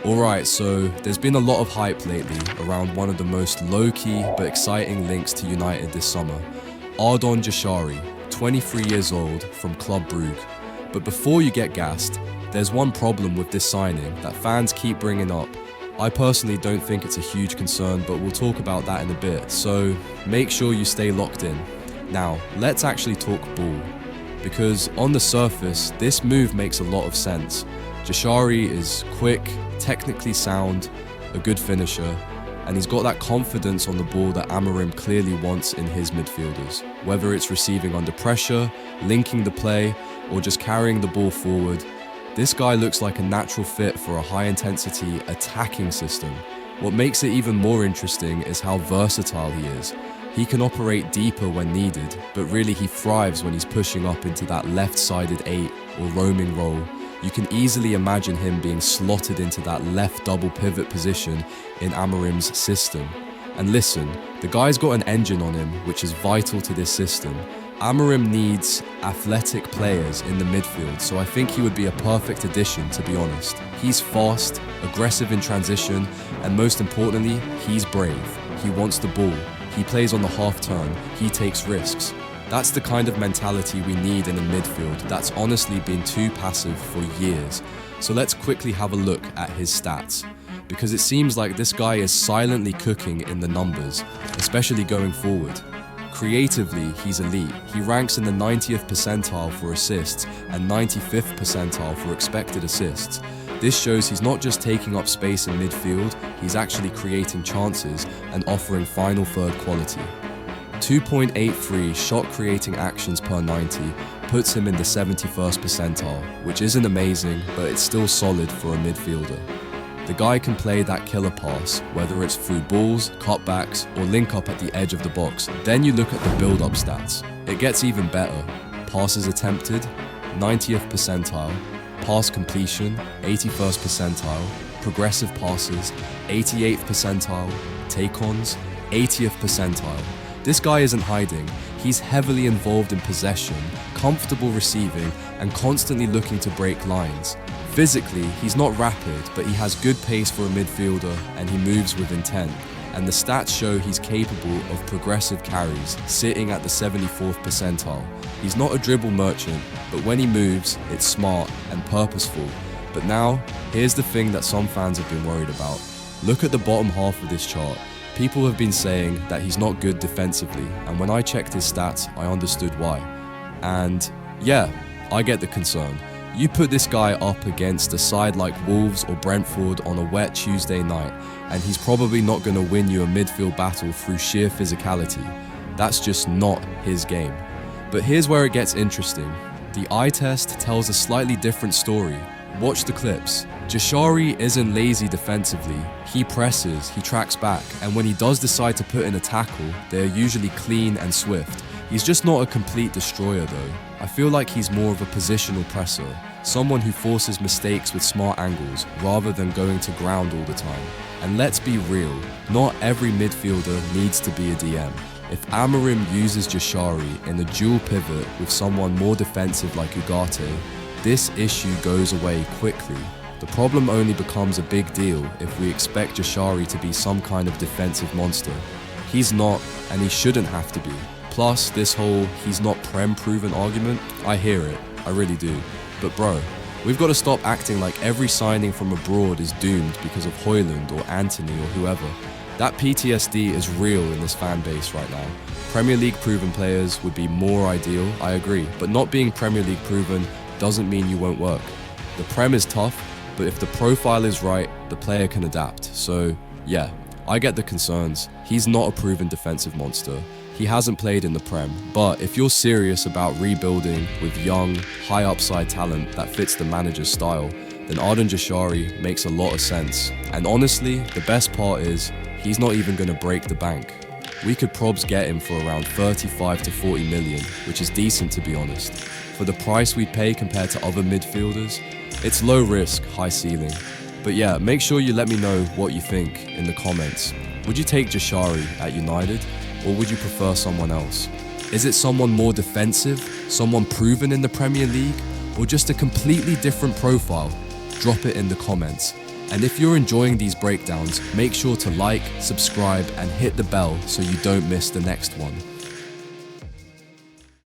Alright, so there's been a lot of hype lately around one of the most low-key but exciting links to United this summer. Ardon Jashari, 23 years old, from Club Brugge. But before you get gassed, there's one problem with this signing that fans keep bringing up. I personally don't think it's a huge concern, but we'll talk about that in a bit, so make sure you stay locked in. Now, let's actually talk ball. Because on the surface, this move makes a lot of sense. Jashari is quick, technically sound, a good finisher, and he's got that confidence on the ball that Amorim clearly wants in his midfielders. Whether it's receiving under pressure, linking the play, or just carrying the ball forward, this guy looks like a natural fit for a high-intensity attacking system. What makes it even more interesting is how versatile he is. He can operate deeper when needed, but really he thrives when he's pushing up into that left-sided 8 or roaming role. You can easily imagine him being slotted into that left double pivot position in Amorim's system. And listen, the guy's got an engine on him, which is vital to this system. Amorim needs athletic players in the midfield, so I think he would be a perfect addition, to be honest. He's fast, aggressive in transition, and most importantly, he's brave. He wants the ball. He plays on the half turn. He takes risks. That's the kind of mentality we need in a midfield that's honestly been too passive for years. So let's quickly have a look at his stats, because it seems like this guy is silently cooking in the numbers, especially going forward. Creatively, he's elite. He ranks in the 90th percentile for assists and 95th percentile for expected assists. This shows he's not just taking up space in midfield, he's actually creating chances and offering final third quality. 2.83 shot creating actions per 90 puts him in the 71st percentile, which isn't amazing, but it's still solid for a midfielder. The guy can play that killer pass, whether it's through balls, cutbacks, or link up at the edge of the box. Then you look at the build-up stats. It gets even better. Passes attempted, 90th percentile. Pass completion, 81st percentile. Progressive passes, 88th percentile. Take-ons, 80th percentile. This guy isn't hiding. He's heavily involved in possession, comfortable receiving, and constantly looking to break lines. Physically, he's not rapid, but he has good pace for a midfielder and he moves with intent. And the stats show he's capable of progressive carries, sitting at the 74th percentile. He's not a dribble merchant, but when he moves, it's smart and purposeful. But now, here's the thing that some fans have been worried about. Look at the bottom half of this chart. People have been saying that he's not good defensively, and when I checked his stats, I understood why. And yeah, I get the concern. You put this guy up against a side like Wolves or Brentford on a wet Tuesday night, and he's probably not going to win you a midfield battle through sheer physicality. That's just not his game. But here's where it gets interesting. The eye test tells a slightly different story. Watch the clips. Jashari isn't lazy defensively. He presses, he tracks back, and when he does decide to put in a tackle, they're usually clean and swift. He's just not a complete destroyer though. I feel like he's more of a positional presser, someone who forces mistakes with smart angles rather than going to ground all the time. And let's be real, not every midfielder needs to be a DM. If Amorim uses Jashari in a dual pivot with someone more defensive like Ugarte, this issue goes away quickly. The problem only becomes a big deal if we expect Jashari to be some kind of defensive monster. He's not, and he shouldn't have to be. Plus, this whole he's not Prem-proven argument, I hear it, I really do. But bro, we've got to stop acting like every signing from abroad is doomed because of Højlund or Anthony or whoever. That PTSD is real in this fan base right now. Premier League proven players would be more ideal, I agree, but not being Premier League proven doesn't mean you won't work. The Prem is tough, but if the profile is right, the player can adapt. So yeah, I get the concerns. He's not a proven defensive monster. He hasn't played in the Prem, but if you're serious about rebuilding with young, high upside talent that fits the manager's style, then Ardon Jashari makes a lot of sense. And honestly, the best part is, he's not even going to break the bank. We could probs get him for around 35 to 40 million, which is decent to be honest. For the price we pay compared to other midfielders, it's low risk, high ceiling. But yeah, make sure you let me know what you think in the comments. Would you take Jashari at United, or would you prefer someone else? Is it someone more defensive, someone proven in the Premier League, or just a completely different profile? Drop it in the comments. And if you're enjoying these breakdowns, make sure to like, subscribe, and hit the bell so you don't miss the next one.